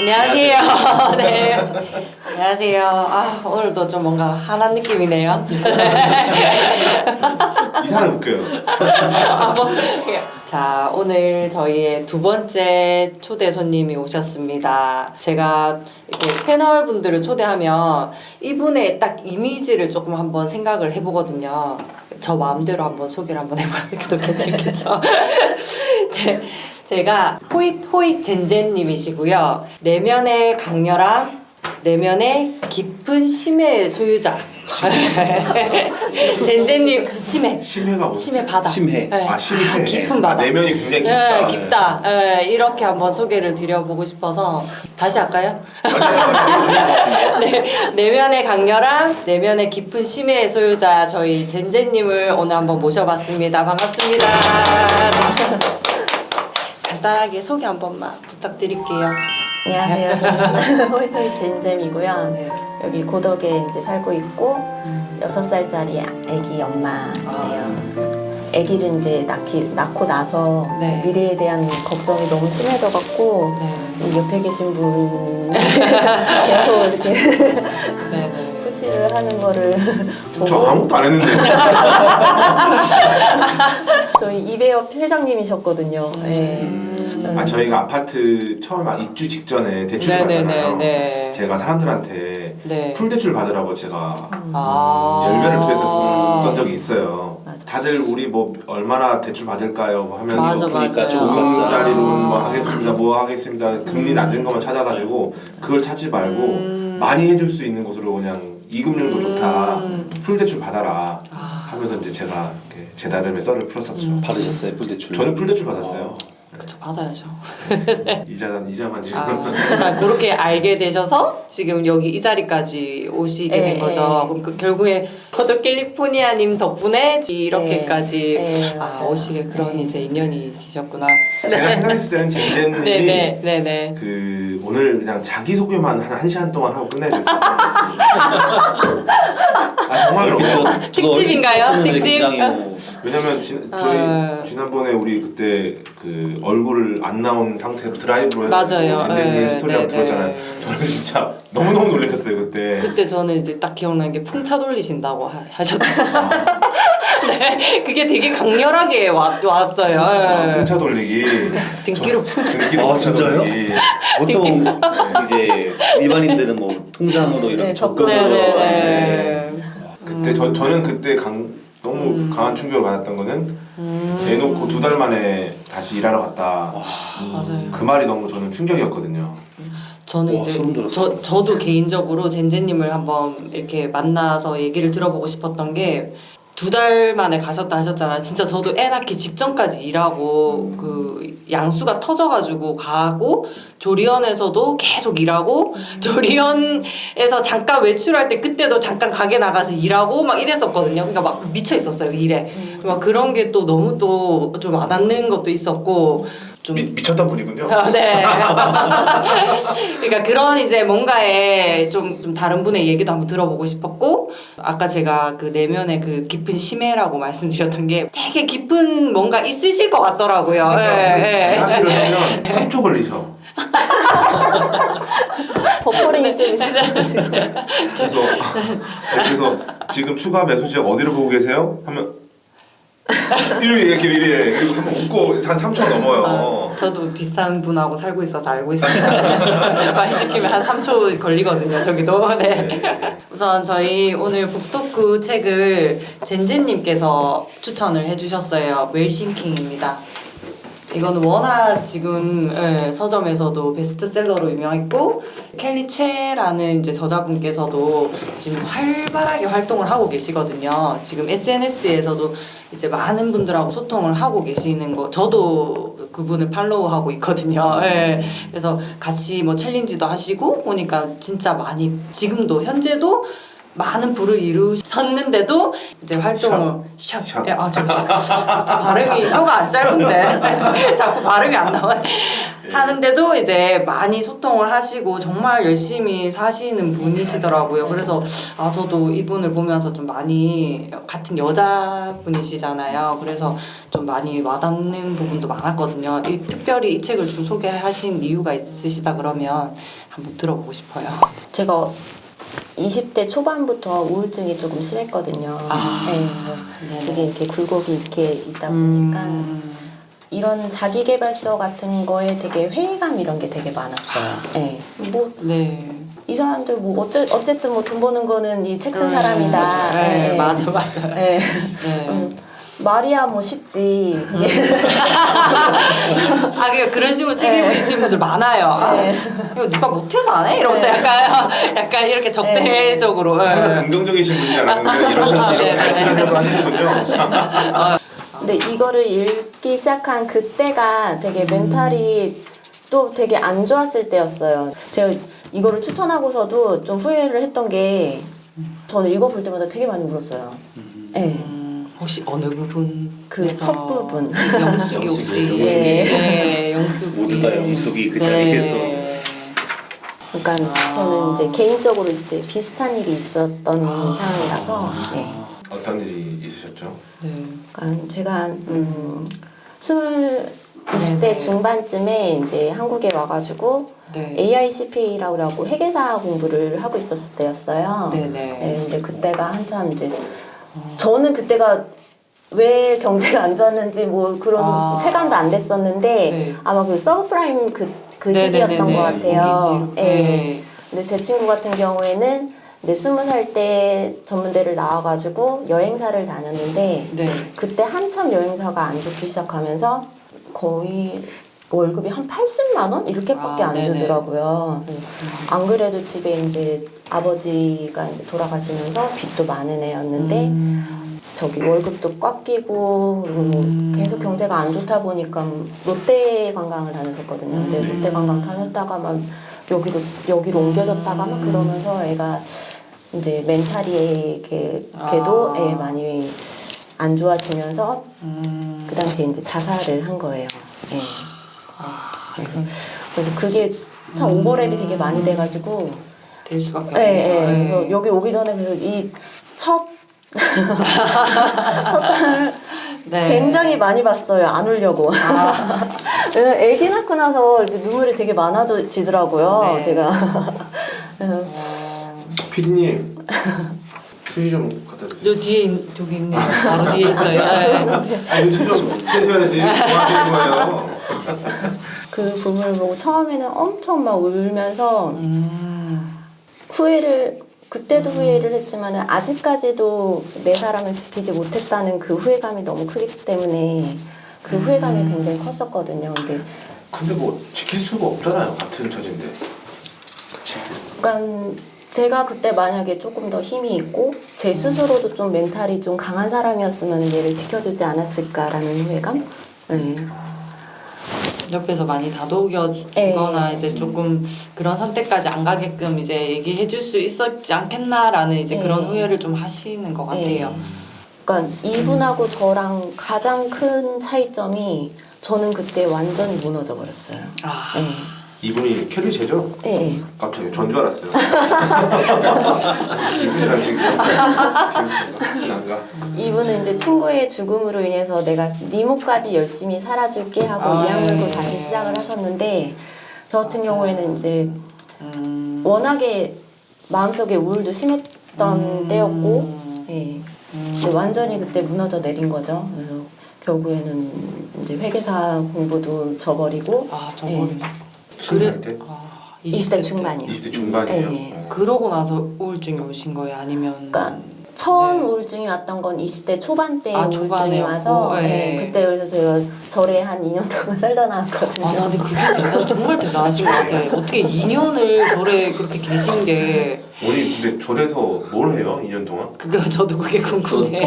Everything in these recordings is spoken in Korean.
안녕하세요. 네. 안녕하세요. 아, 오늘도 좀 뭔가 한한 느낌이네요. 이상하게 웃겨요. 자, 오늘 저희의 두 번째 초대 손님이 오셨습니다. 제가 이렇게 패널 분들을 초대하면 이분의 딱 이미지를 조금 한번 생각을 해보거든요. 저 마음대로 한번 소개를 한번 해봐도 괜찮겠죠? 제가 호잇 젠젠님이시고요. 내면의 강렬함, 내면의 깊은 심해의 소유자. 젠젠님 심해가 뭐지? 심해 바다. 심해. 네. 아 심해. 깊은 바다. 내면이 굉장히 깊다. 네, 깊다. 네, 이렇게 한번 소개를 드려보고 싶어서 다시 할까요? 네, 내면의 강렬함, 내면의 깊은 심해의 소유자 저희 젠젠님을 오늘 한번 모셔봤습니다. 반갑습니다. 간단하게 소개 한 번만 부탁드릴게요. 안녕하세요. 저는 호잇호잇 젠잼이고요. 네. 여기 고덕에 이제 살고 있고 6살짜리 아기 엄마예요. 아기를 이제 낳고 나서 네. 미래에 대한 걱정이 너무 심해져갖고 네. 이 옆에 계신 분 계속 이렇게 네네. 푸시를 하는 거를 저 보고 아무것도 안 했는데. 저희 이배업 회장님이셨거든요. 네. 아 저희가 아파트 처음 입주 직전에 대출 받잖아요. 네. 제가 사람들한테 네. 풀 대출 받으라고 제가 아. 열변을 토했었던 적이 있어요. 맞아. 다들 우리 뭐 얼마나 대출 받을까요? 뭐 하면서 맞아, 그러니까 맞아요. 좀 보금자리로 뭐 하겠습니다, 뭐 하겠습니다. 금리 낮은 것만 찾아가지고 그걸 찾지 말고 많이 해줄 수 있는 곳으로 그냥 이금융도 좋다. 풀 대출 받아라 하면서 이제 제가 이렇게 제 나름의 썰을 풀었었죠. 받으셨어요 풀대출? 저는 풀 대출 받았어요. 그쵸, 받아야죠. 이자만 지금. 그러니까 그렇게 알게 되셔서 지금 여기 이 자리까지 오시게 된 거죠. 그럼 결국에 포도 캘리포니아님 덕분에 이렇게까지 네, 아, 맞아요. 오시게 그런 네. 이제 인연이 되셨구나. 제가 생각했을 때는 젠젠님이 네네. 그 오늘 그냥 자기 소개만 한 1시간 동안 하고 끝내야 될 것 같아요. 아 정말로. 특집인가요? 특집? 왜냐면 저희 지난번에 우리 그때 그 얼굴을 안 나온 상태로 드라이브로 맞아요. 젠젠님 네, 스토리 한번 네, 들었잖아요. 네. 저는 진짜 너무너무 놀랐었어요 그때. 그때 저는 이제 딱 기억나는 게 풍차 돌리신다고 하셨다. 네, 그게 되게 강렬하게 왔어요. 네. 풍차 돌리기. 등기로 풍차. 등기로 아, 풍차 진짜요? 돌리기. 보통 이제 일반인들은 뭐 통장으로 이렇게 네, 접근으로 네네네. 그때 저는 그때 너무 강한 충격을 받았던 거는 애 놓고 2달 만에 다시 일하러 갔다. 맞아요. 그 말이 너무 저는 충격이었거든요. 저는 와, 이제 소름 돋았어. 저도 개인적으로 젠젠님을 한번 이렇게 만나서 얘기를 들어보고 싶었던 게 2달 만에 가셨다 하셨잖아요. 진짜 저도 애 낳기 직전까지 일하고 그 양수가 터져가지고 가고 조리원에서도 계속 일하고 조리원에서 잠깐 외출할 때 그때도 잠깐 가게 나가서 일하고 막 이랬었거든요. 그러니까 막 미쳐 있었어요 일에. 막 그런 게 또 너무 또 좀 와닿는 것도 있었고. 좀 미쳤던 분이군요. 네. 그러니까 그런 이제 뭔가에 좀 다른 분의 얘기도 한번 들어보고 싶었고 아까 제가 그 내면의 그 깊은 심해라고 말씀드렸던 게 되게 깊은 뭔가 있으실 것 같더라고요. 대학교를 하면 3초 걸리죠. 버퍼링이 좀 있어가지고 그래서 지금 추가 매수 지역 어디로 보고 계세요? 하면 이렇게 그리고 한번 웃고 한 3초 넘어요. 저도 비슷한 분하고 살고 있어서 알고 있습니다. 많이 시키면 한 3초 걸리거든요. 저기도. 네. 우선 저희 오늘 북토크 책을 젠젠님께서 추천을 해주셨어요. 웰싱킹입니다. 이거는 워낙 지금 서점에서도 베스트셀러로 유명했고 켈리 채라는 이제 저자분께서도 지금 활발하게 활동을 하고 계시거든요. 지금 SNS에서도 이제 많은 분들하고 소통을 하고 계시는 거 저도 그분을 팔로우하고 있거든요. 그래서 같이 뭐 챌린지도 하시고 보니까 진짜 많이 지금도 현재도 많은 부를 이루셨는데도 이제 활동을 샷. 샷. 예, 저 발음이 혀가 안 짧은데 자꾸 발음이 안 나와. 하는데도 이제 많이 소통을 하시고 정말 열심히 사시는 분이시더라고요. 그래서 저도 이분을 보면서 좀 많이 같은 여자분이시잖아요. 그래서 좀 많이 와닿는 부분도 많았거든요. 특별히 이 책을 좀 소개하신 이유가 있으시다 그러면 한번 들어보고 싶어요. 제가 20대 초반부터 우울증이 조금 심했거든요. 네. 그게 이렇게 굴곡이 이렇게 있다 보니까 이런 자기계발서 같은 거에 되게 회의감 이런 게 되게 많았어요. 네. 뭐 네. 이 사람들 뭐 어쨌든 뭐 돈 버는 거는 이 책 쓴 사람이다. 네, 맞아요. 네. 네. 말이야 뭐 쉽지. 그러니까 그런 식으로 책 읽으시는 분들 많아요. 네. 이거 누가 못해서 안 해? 이러면서 약간 이렇게 적대적으로. 항상 긍정적이신 분이 알았는데 이런 네. 발칙한 생각 하시는군요. 근데 이거를 읽기 시작한 그때가 되게 멘탈이 또 되게 안 좋았을 때였어요. 제가 이거를 추천하고서도 좀 후회를 했던 게 저는 읽어볼 때마다 되게 많이 울었어요. 네. 혹시 어느 부분? 그 첫 부분. 영숙이 혹시? 영숙이. 네, 영숙이. 모두 다 영숙이 그 자리에서. 그러니까 저는 이제 개인적으로 이제 비슷한 일이 있었던 상황이라서. 네. 어떤 일이 있으셨죠? 네. 그러니까 제가 20대 중반쯤에 이제 한국에 와가지고 네. AICPA라고 회계사 공부를 하고 있었을 때였어요. 네네. 네, 근데 그때가 한참 이제 저는 그때가 왜 경제가 안 좋았는지 뭐 그런 체감도 안 됐었는데 네. 아마 그 서브프라임 그 시기였던 것 같아요. 네. 근데 제 친구 같은 경우에는 이제 20살 때 전문대를 나와가지고 여행사를 다녔는데 네. 그때 한참 여행사가 안 좋기 시작하면서 거의 월급이 한 80만 원 이렇게밖에 안 네네. 주더라고요. 안 그래도 집에 이제 아버지가 이제 돌아가시면서 빚도 많은 애였는데 저기 월급도 꽉 끼고 그리고 뭐 계속 경제가 안 좋다 보니까 롯데 관광을 다녔었거든요. 근데 롯데 관광 다녔다가 막 여기로 옮겨졌다가 막 그러면서 애가 이제 멘탈이 걔도 애 많이 안 좋아지면서 그 당시에 이제 자살을 한 거예요. 예. 그래서 그게 참 오버랩이 되게 많이 돼가지고 될 수밖에 예, 없네요. 예. 그래서 여기 오기 전에 그래서 이 첫 단을 네. 굉장히 많이 봤어요. 안 울려고. 왜냐면 애기 낳고 나서 이렇게 눈물이 되게 많아지더라고요. 네. 제가. 그래서 피디님 휴지 좀 갖다 주세요. 저 뒤에 저기 있네요. 바로 뒤에 있어요. 네. 휴지 좀 해줘야지. 뭐 하시는 거예요? 그 부분을 보고 처음에는 엄청 막 울면서 그때도 후회를 했지만 아직까지도 내 사람을 지키지 못했다는 그 후회감이 너무 크기 때문에 그 후회감이 굉장히 컸었거든요. 근데 뭐 지킬 수가 없잖아요. 같은 처지인데. 그러니까 제가 그때 만약에 조금 더 힘이 있고 제 스스로도 좀 멘탈이 좀 강한 사람이었으면 얘를 지켜주지 않았을까라는 후회감? 옆에서 많이 다독여주거나 이제 조금 그런 선택까지 안 가게끔 이제 얘기해줄 수 있었지 않겠나라는 이제 그런 후회를 좀 하시는 것 같아요. 그러니까 이분하고 저랑 가장 큰 차이점이 저는 그때 완전히 무너져 버렸어요. 이분이 캐리제죠? 네. 갑자기 전 줄 알았어요. 이분이랑 지금 난가? 이분은 이제 친구의 죽음으로 인해서 내가 네 몫까지 열심히 살아줄게 하고 이악 물고 다시 시작을 하셨는데 저 같은 경우에는 이제 워낙에 마음속에 우울도 심했던 때였고 이제 완전히 그때 무너져 내린 거죠. 그래서 결국에는 이제 회계사 공부도 저버리고 그래 때? 20대 중반이요. 20대 중반이에요. 그러고 나서 우울증이 오신 거예요? 아니면? 그러니까 처음 우울증이 왔던 건 20대 초반 때 우울증이 와서 그때 그래서 제가 절에 한 2년 동안 살다 나왔거든요. 근데 그게 정말 대단하신 것 같아요. 어떻게 2년을 절에 그렇게 계신 게 우리 근데 절에서 뭘 해요? 2년 동안? 저도 그게 궁금해요.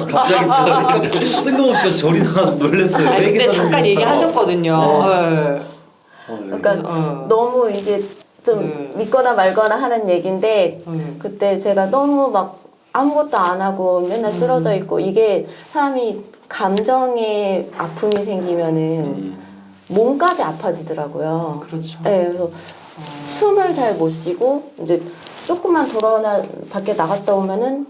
갑자기 뜬금없이 절이 나와서 놀랐어요. 그때 잠깐 얘기하셨거든요. 그러니까 너무 이게 좀 네. 믿거나 말거나 하는 얘기인데 네. 그때 제가 너무 막 아무것도 안 하고 맨날 쓰러져 있고 이게 사람이 감정에 아픔이 생기면은 몸까지 아파지더라고요. 그렇죠. 네, 그래서 숨을 잘 못 쉬고 이제 조금만 돌아나 밖에 나갔다 오면은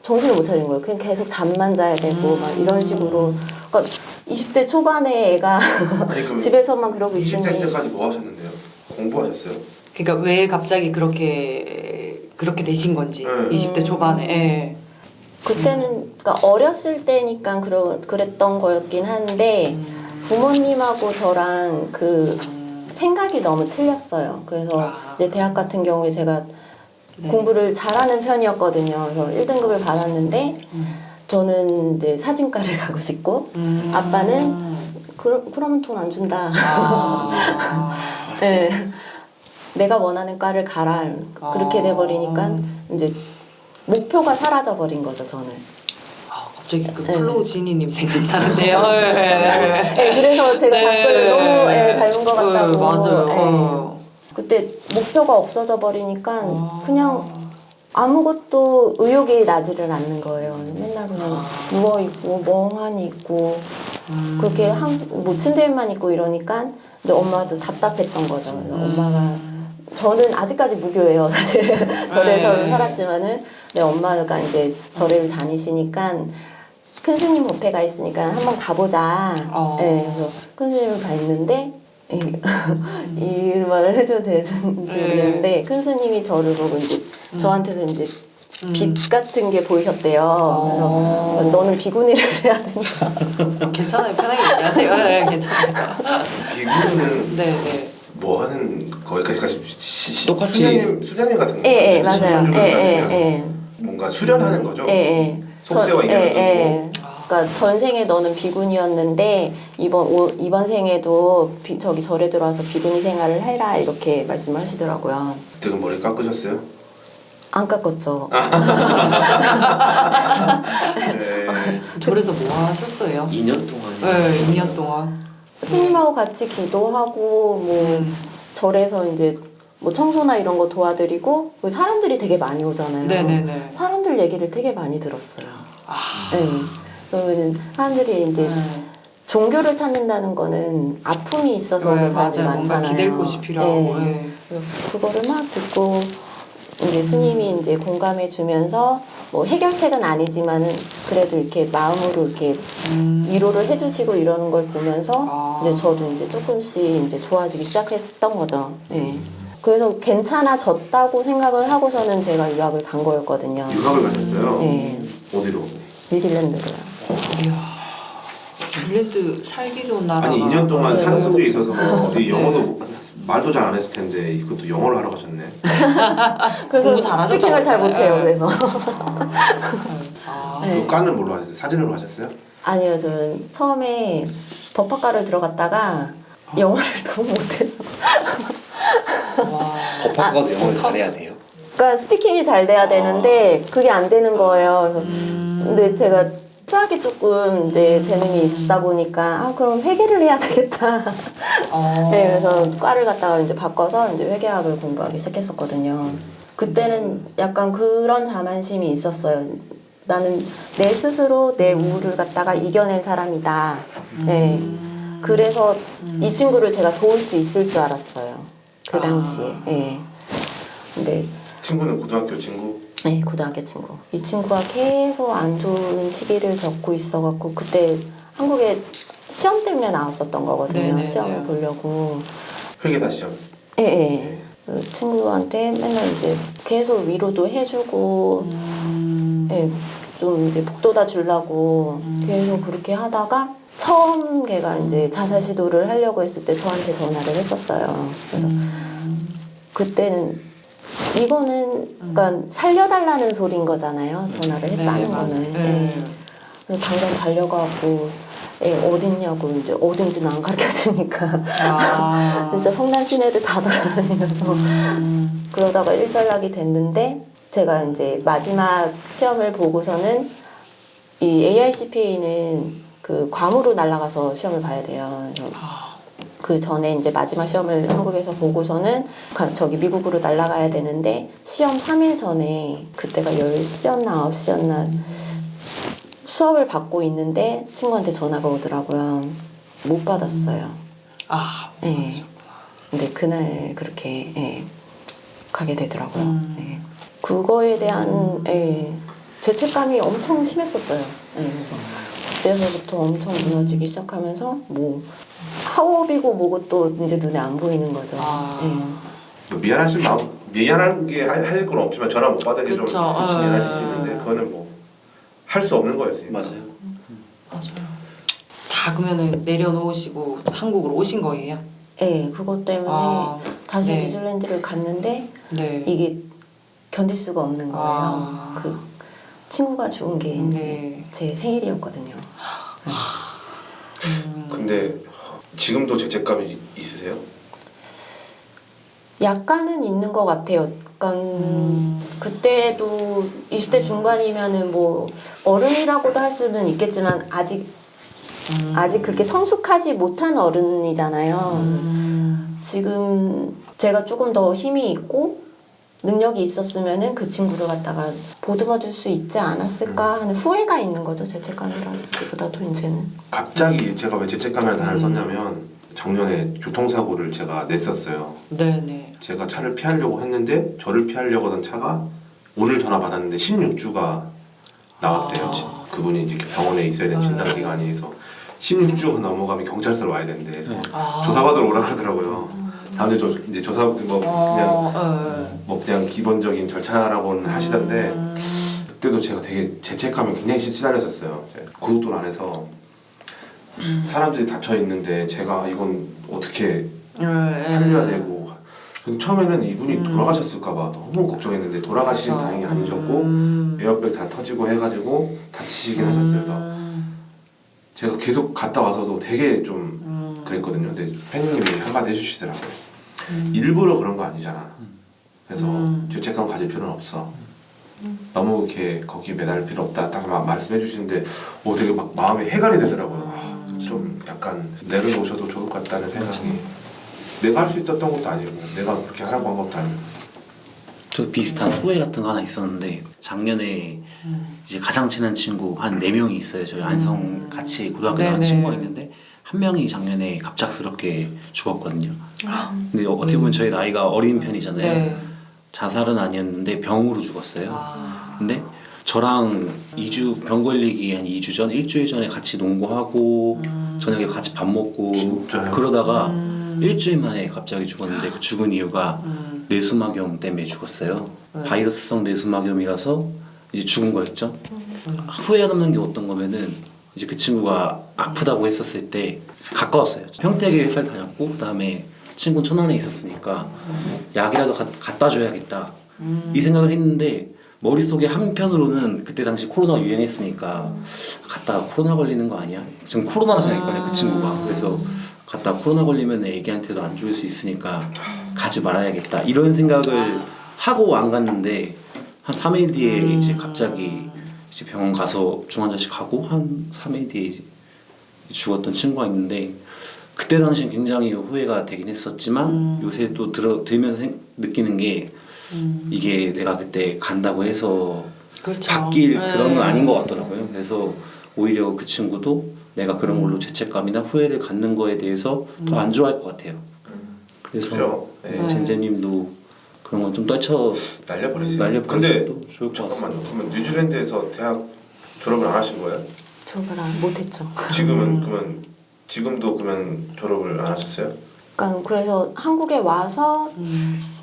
정신을 못 차리는 거예요. 그냥 계속 잠만 자야 되고 막 이런 식으로. 그러니까 20대 초반에 애가 아니 그럼 집에서만 그러고 20대 있으니 때까지 뭐 하셨는데요? 공부하셨어요? 그러니까 왜 갑자기 그렇게 되신 건지 네. 20대 초반에. 예. 그때는 그러니까 어렸을 때니까 그랬던 거였긴 한데 부모님하고 저랑 그 생각이 너무 틀렸어요. 그래서 이제 대학 같은 경우에 제가 네. 공부를 잘하는 편이었거든요. 그래서 1등급을 받았는데 저는 이제 사진과를 가고 싶고 아빠는 그러면 돈 안 준다. 아. 네. 내가 원하는 과를 가라. 그렇게 돼버리니까 이제 목표가 사라져 버린 거죠, 저는. 갑자기 그 네. 플로우 지니님 생각나는데요. 네, 그래서 제가 답변을 너무 닮은 것 같다고. 맞아요. 네. 그때 목표가 없어져 버리니까 그냥 아무것도 의욕이 나지를 않는 거예요. 맨날 그냥 누워있고 멍하니 있고 그렇게 뭐 침대에만 있고 이러니까 이제 엄마도 답답했던 거죠. 그래서 엄마가 저는 아직까지 무교예요. 사실 절에서는 살았지만은 근데 엄마가 이제 절을 다니시니까 큰 스님 법회가 있으니까 한번 가보자. 네, 그래서 큰 스님을 봤는데 이 말을 해줘도 되는지 모르겠는데 큰 스님이 저를 보고 이제 저한테서 이제 빛 같은 게 보이셨대요. 그래서 너는 비구니를 해야 된다. 괜찮아요. 편하게 얘기하세요. 네, 괜찮아요. 비구는 네. 뭐 하는 거기까지 똑같이 수련님 같은 거. 예, 맞아요. 예. 뭔가 수련하는 거죠. 예. 속세와 인연을 그러니까 전생에 너는 비구니였는데 이번 생에도 저기 절에 들어와서 비구니 생활을 해라 이렇게 말씀을 하시더라고요. 그때 머리 깎으셨어요? 안 깎았죠. 네. 절에서 뭐 하셨어요? 2년 동안. 네, 2년 동안. 스님하고 같이 기도하고 뭐 절에서 이제 뭐 청소나 이런 거 도와드리고 사람들이 되게 많이 오잖아요. 네네네. 사람들 얘기를 되게 많이 들었어요. 아. 네. 그러면 사람들이 이제 종교를 찾는다는 거는 아픔이 있어서 네, 사람들이 맞아요. 많잖아요. 뭔가 기댈 곳이 필요하고. 네. 네. 그래서 그거를 막 듣고 이제 스님이 이제 공감해 주면서 뭐 해결책은 아니지만은 그래도 이렇게 마음으로 이렇게 위로를 해주시고 이러는 걸 보면서 이제 저도 이제 조금씩 이제 좋아지기 시작했던 거죠. 네. 그래서 괜찮아졌다고 생각을 하고서는 제가 유학을 간 거였거든요. 유학을 가셨어요? 네. 어디로? 뉴질랜드로요. 이야. 뉴질랜드 살기 좋은 나라. 아니 2년 동안 네, 산 너무 속에 좋죠. 있어서 어디 영어도 말도 잘 안 했을 텐데 이것도 영어를 하러 가셨네. 그래서 공부 잘하셨다고 스피킹을 잘 못해요. 했잖아요. 그래서 아. 네. 그 과는 뭘로 하셨어요? 사진으로 하셨어요? 아니요, 저는 처음에 법학과를 들어갔다가 영어를 너무 못해서 와. 법학과도 영어를 잘해야 돼요. 그러니까 스피킹이 잘 돼야 되는데 그게 안 되는 거예요. 그래서 근데 제가 수학이 조금 이제 재능이 있다 보니까 그럼 회계를 해야 되겠다. 네, 그래서 과를 갖다가 이제 바꿔서 이제 회계학을 공부하기 시작했었거든요. 그때는 약간 그런 자만심이 있었어요. 나는 내 스스로 내 우울을 갖다가 이겨낸 사람이다. 네. 그래서 이 친구를 제가 도울 수 있을 줄 알았어요. 그 당시에. 네. 근데 친구는 고등학교 친구? 네, 고등학교 친구. 이 친구가 계속 안 좋은 시기를 겪고 있어갖고 그때 한국에 시험 때문에 나왔었던 거거든요. 네네, 시험을 네. 보려고. 회계다 시험. 예, 예. 그 친구한테 맨날 이제 계속 위로도 해주고, 예, 좀 이제 복돋아 주려고 계속 그렇게 하다가 처음 걔가 이제 자살 시도를 하려고 했을 때 저한테 전화를 했었어요. 그래서 그때는 이거는 그러니까 살려달라는 소리인 거잖아요. 전화를 했다는 거는. 예. 그래서 당장 달려가고 어딨냐고 이제 어딘지는 안 가르쳐주니까 진짜 성난 시내를 다 돌아다니면서 그러다가 일단락이 됐는데 제가 이제 마지막 시험을 보고서는 이 AICPA는 그 괌으로 날아가서 시험을 봐야 돼요. 그래서 그 전에 이제 마지막 시험을 한국에서 보고서는 저기 미국으로 날아가야 되는데 시험 3일 전에 그때가 10시였나 9시였나 수업을 받고 있는데 친구한테 전화가 오더라고요. 못 받았어요. 아, 네. 근데 그날 그렇게 가게 되더라고요. 네. 그거에 대한 죄책감이 엄청 심했었어요. 그래서 그때서부터 엄청 무너지기 시작하면서 뭐 학업이고 뭐고 또 이제 눈에 안 보이는 거죠. 미안하신 마음, 미안한 게 하실 건 없지만 전화 못 받은 게 좀 미안하실 수 있는데 그거는 뭐 할 수 없는 거였어요. 맞아요. 맞아요. 다 그러면은 내려놓으시고 한국으로 오신 거예요? 네, 그것 때문에 다시 네. 뉴질랜드를 갔는데 네. 이게 견딜 수가 없는 거예요. 그 친구가 죽은 게 네. 제 생일이었거든요. 근데 지금도 죄책감이 있으세요? 약간은 있는 것 같아요. 약간 그때도 20대 중반이면은 뭐 어른이라고도 할 수는 있겠지만 아직 그렇게 성숙하지 못한 어른이잖아요. 지금 제가 조금 더 힘이 있고 능력이 있었으면은 그 친구를 갖다가 보듬어 줄 수 있지 않았을까 하는 후회가 있는 거죠. 죄책감이라기보다도 이제는. 갑자기 제가 왜 죄책감이라는 단어를 썼냐면 작년에 교통사고를 제가 냈었어요. 네네. 제가 차를 피하려고 했는데 저를 피하려고 하던 차가 오늘 전화 받았는데 16주가 나왔대요. 그분이 이제 병원에 있어야 되는 진단 기간이어서 16주가 넘어가면 경찰서로 와야 된대. 그래서 조사받으러 오라 그러더라고요. 다음에 이제 조사 그냥 기본적인 절차라고는 하시던데 그때도 제가 되게 죄책감에 굉장히 시달렸었어요. 고속도로 안에서 사람들이 다쳐 있는데 제가 이건 어떻게 살려야 되고 처음에는 이분이 돌아가셨을까봐 너무 걱정했는데 돌아가신 다행히 아니셨고 에어백 다 터지고 해가지고 다치시긴 하셨어요. 그래서 제가 계속 갔다 와서도 되게 좀 그랬거든요. 근데 팬님이 한마디 해주시더라고요. 일부러 그런 거 아니잖아. 그래서 죄책감 가질 필요는 없어. 너무 이렇게 거기 매달릴 필요 없다 딱 말씀해 주시는데 되게 막 마음이 해갈이 되더라고요. 좀 약간 내려놓으셔도 좋을 것 같다는 생각이. 내가 할 수 있었던 것도 아니고 내가 그렇게 하라고 한 것도 아니고. 저 비슷한 후회 같은 거 하나 있었는데 작년에 이제 가장 친한 친구 한 4명이 있어요. 저희 안성 같이 고등학교 나온 친구가 있는데 한 명이 작년에 갑작스럽게 죽었거든요. 근데 어떻게 보면 저희 나이가 어린 편이잖아요. 네. 자살은 아니었는데 병으로 죽었어요. 근데 저랑 병 걸리기 한 2주 전, 일주일 전에 같이 농구하고 저녁에 같이 밥 먹고 진짜요? 그러다가 일주일 만에 갑자기 죽었는데 그 죽은 이유가 뇌수막염 때문에 죽었어요. 바이러스성 뇌수막염이라서 이제 죽은 거였죠. 후회 남는 게 어떤 거면은 이제 그 친구가 아프다고 했었을 때 가까웠어요. 평택에 회사를 다녔고 그다음에 친구는 천안에 있었으니까 약이라도 갖다 줘야겠다 이 생각을 했는데 머릿속에 한편으로는 그때 당시 코로나 유행했으니까 갔다가 코로나 걸리는 거 아니야? 지금 코로나라 생각했거든요. 그 친구가. 그래서 갔다 코로나 걸리면 애기한테도 안 좋을 수 있으니까 가지 말아야겠다 이런 생각을 하고 안 갔는데 한 3일 뒤에 이제 갑자기 이제 병원 가서 중환자실 가고 한 3일 뒤에 죽었던 친구가 있는데 그때 당시엔 굉장히 후회가 되긴 했었지만 요새 또 들으면서 느끼는 게 이게 내가 그때 간다고 해서 그렇죠. 바뀔 그런 건 아닌 것 같더라고요. 그래서 오히려 그 친구도 내가 그런 걸로 죄책감이나 후회를 갖는 거에 대해서 더 안 좋아할 것 같아요. 그래서 그렇죠. 젠제님도 그런 건 좀 떨쳐 날려버리세요. 근데 도 좋을 것 같습니다. 잠깐만요. 그러면 뉴질랜드에서 대학 졸업을 안 하신 거예요? 졸업을 못했죠. 지금도 그러면 졸업을 안 하셨어요? 그러니까 그래서 한국에 와서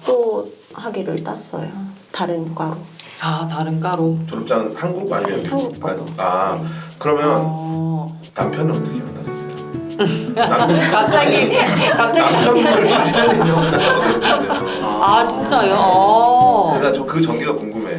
또 학위를 땄어요. 다른 과로. 다른 과로. 졸업장 한국 아니면 미국? 한국 과로. 그러면 남편은 어떻게 만나셨어요? 갑자기 남편분을 뉴질랜드에서 만나셨거든요. 진짜요? 그래서 저 그 전개가 궁금해요.